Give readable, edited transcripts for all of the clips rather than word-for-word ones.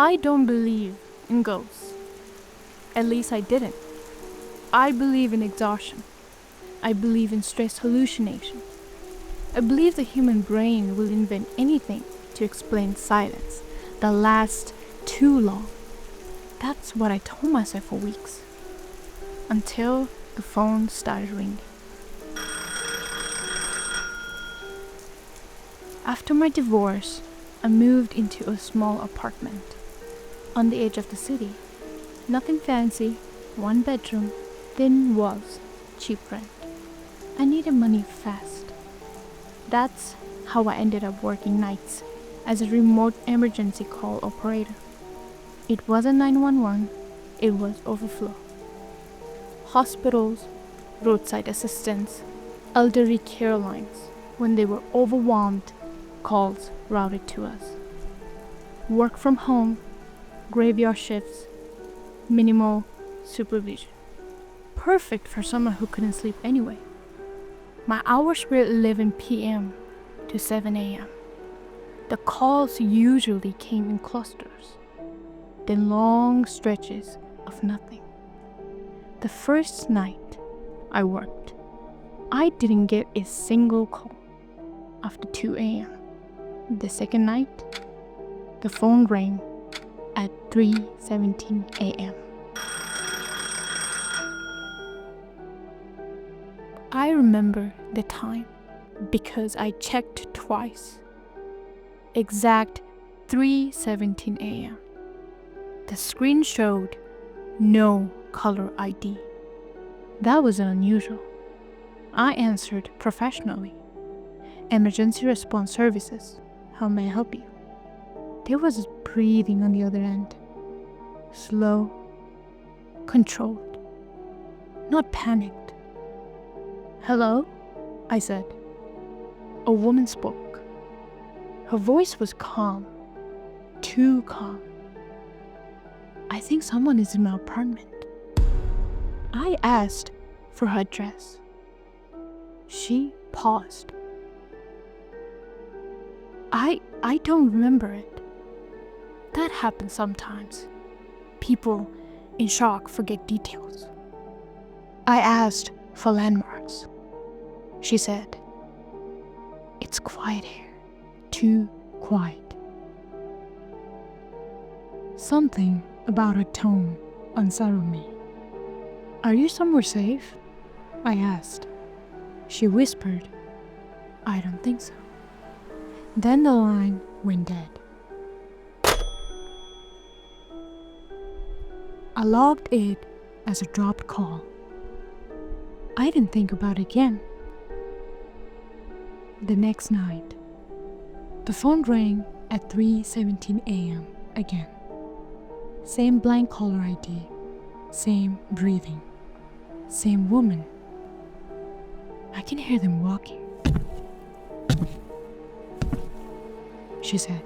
I don't believe in ghosts. At least I didn't. I believe in exhaustion. I believe in stress hallucination. I believe the human brain will invent anything to explain silence that lasts too long. That's what I told myself for weeks. Until the phone started ringing. After my divorce, I moved into a small apartment on the edge of the city. Nothing fancy, 1 bedroom, thin walls, cheap rent. I needed money fast. That's how I ended up working nights as a remote emergency call operator. It wasn't 911, it was overflow. Hospitals, roadside assistance, elderly care lines. When they were overwhelmed, calls routed to us. Work from home, graveyard shifts, minimal supervision. Perfect for someone who couldn't sleep anyway. My hours were 11 p.m. to 7 a.m. The calls usually came in clusters, then long stretches of nothing. The first night I worked, I didn't get a single call after 2 a.m. The second night, the phone rang at 3:17 a.m. I remember the time because I checked twice. Exact 3:17 a.m. The screen showed no caller ID. That was unusual. I answered professionally. Emergency response services. How may I help you? There was breathing on the other end. Slow, controlled, not panicked. Hello? I said. A woman spoke. Her voice was calm, too calm. I think someone is in my apartment. I asked for her address. She paused. I don't remember it. That happens sometimes. People in shock forget details. I asked for landmarks. She said, "It's quiet here. Too quiet." Something about her tone unsettled me. "Are you somewhere safe?" I asked. She whispered, "I don't think so." Then the line went dead. I logged it as a dropped call. I didn't think about it again. The next night, the phone rang at 3:17 a.m. again. Same blank caller ID, same breathing, same woman. I can hear them walking. She said,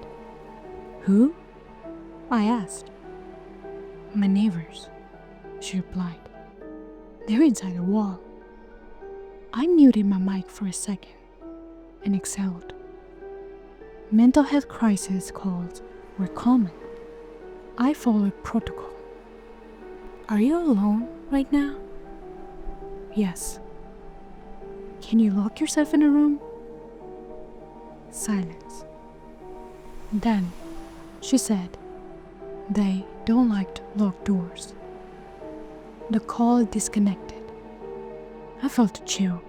"Who?" I asked. "My neighbors," she replied. "They're inside a wall." I muted my mic for a second and exhaled. Mental health crisis calls were common. I followed protocol. "Are you alone right now?" "Yes." "Can you lock yourself in a room?" Silence. Then she said, "They don't like locked doors." The call disconnected. I felt a chill,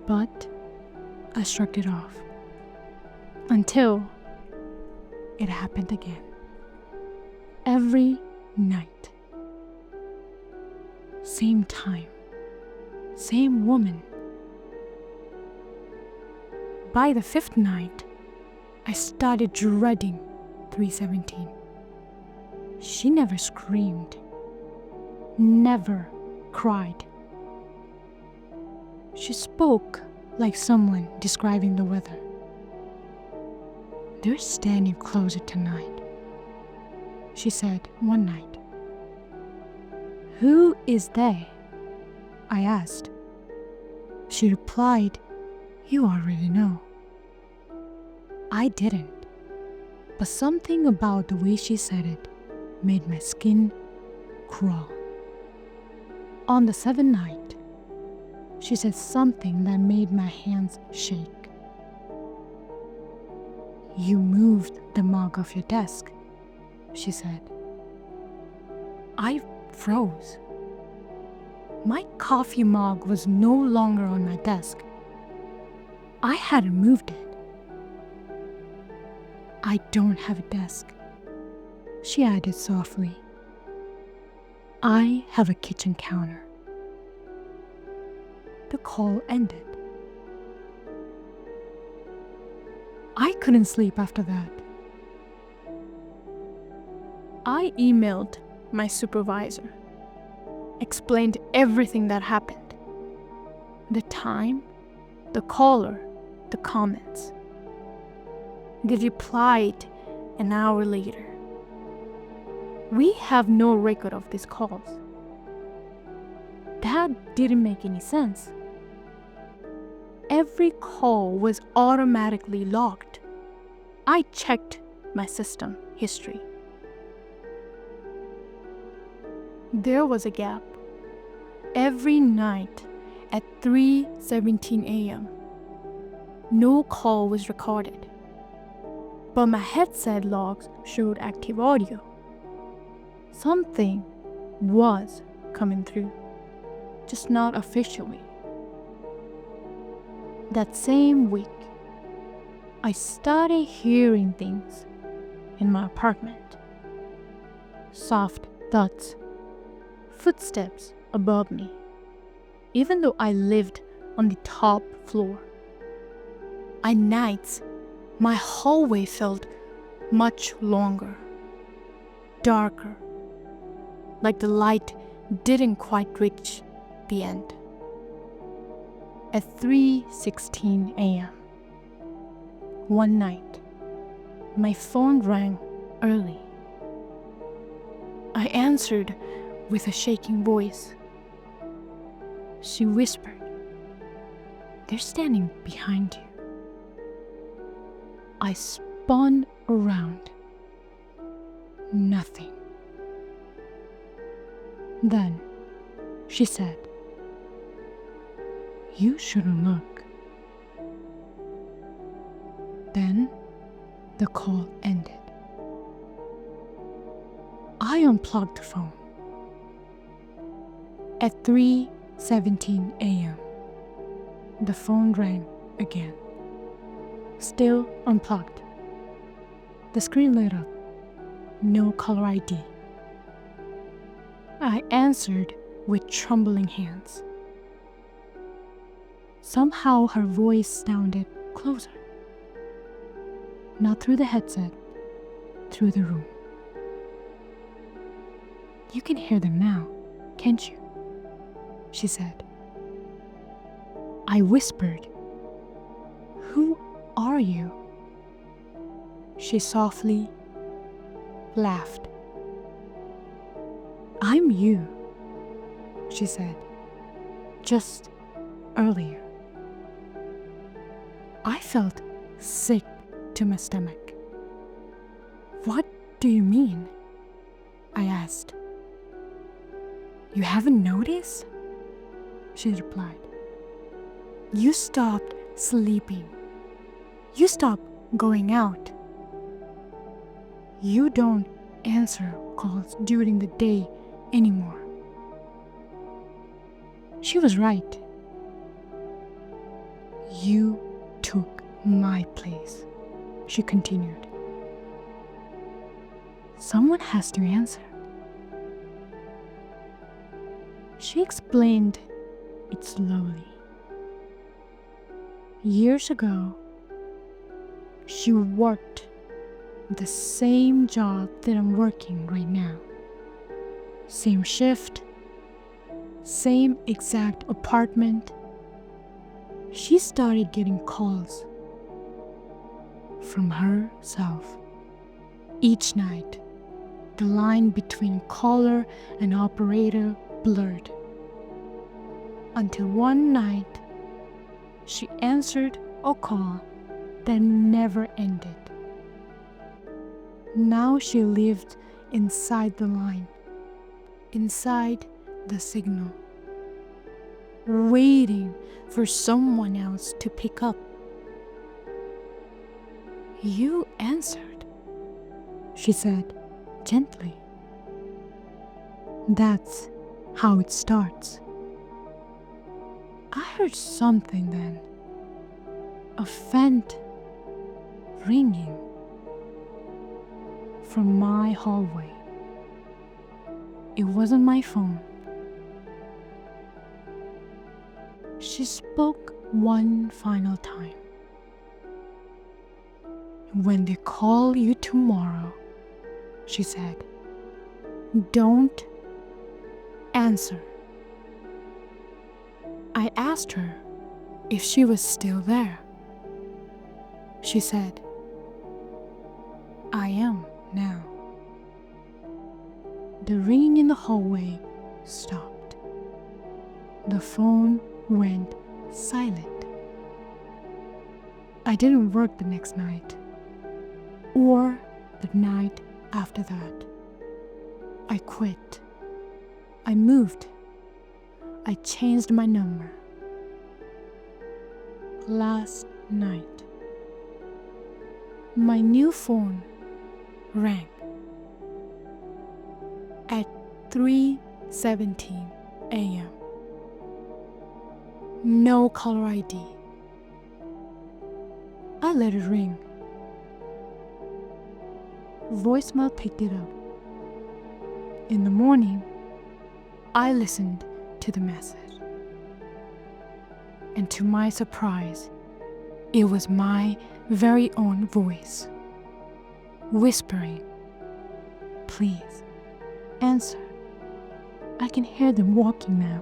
but I shrugged it off. Until it happened again. Every night. Same time. Same woman. By the 5th night, I started dreading 3:17. She never screamed. Never cried. She spoke like someone describing the weather. "They're standing closer tonight," she said one night. "Who is they?" I asked. She replied, "You already know." I didn't. but something about the way she said it made my skin crawl. On the seventh night, she said something that made my hands shake. "You moved the mug off your desk," she said. I froze. My coffee mug was no longer on my desk. I hadn't moved it. "I don't have a desk," she added softly. "I have a kitchen counter." The call ended. I couldn't sleep after that. I emailed my supervisor, explained everything that happened. The time, the caller, the comments. They replied an hour later. "We have no record of these calls." That didn't make any sense. Every call was automatically logged. I checked my system history. There was a gap. Every night at 3:17 a.m., no call was recorded, but my headset logs showed active audio. Something was coming through, just not officially. That same week, I started hearing things in my apartment. Soft thuds, footsteps above me, even though I lived on the top floor. At nights, my hallway felt much longer, darker, like the light didn't quite reach the end. At 3:16 a.m., one night, my phone rang early. I answered with a shaking voice. She whispered, "They're standing behind you." I spun around. Nothing. Then she said, "You shouldn't look." Then the call ended. I unplugged the phone. At 3:17 a.m., the phone rang again. Still unplugged. The screen lit up. No caller ID. I answered with trembling hands. Somehow her voice sounded closer. Not through the headset, through the room. "You can hear them now, can't you?" she said. I whispered, "Who are you?" She softly laughed. "I'm you," she said, "just earlier." I felt sick to my stomach. "What do you mean?" I asked. "You haven't noticed?" she replied. "You stopped sleeping. You stopped going out. You don't answer calls during the day anymore." She was right. "You took my place," she continued. "Someone has to answer." She explained it slowly. Years ago, she worked the same job that I'm working right now. Same shift, same exact apartment. She started getting calls from herself. Each night, the line between caller and operator blurred. Until one night, she answered a call that never ended. Now she lived inside the line, inside the signal, waiting for someone else to pick up. "You answered," she said gently. "That's how it starts." I heard something then, a faint ringing from my hallway. It wasn't my phone. She spoke one final time. "When they call you tomorrow," she said, "don't answer." I asked her if she was still there. She said, "I am now." The ringing in the hallway stopped. The phone went silent. I didn't work the next night, or the night after that. I quit. I moved. I changed my number. Last night, my new phone rang at 3:17 a.m. No caller ID. I let it ring. Voicemail picked it up. In the morning, I listened to the message. And to my surprise, it was my very own voice, whispering, "Please, answer. I can hear them walking now."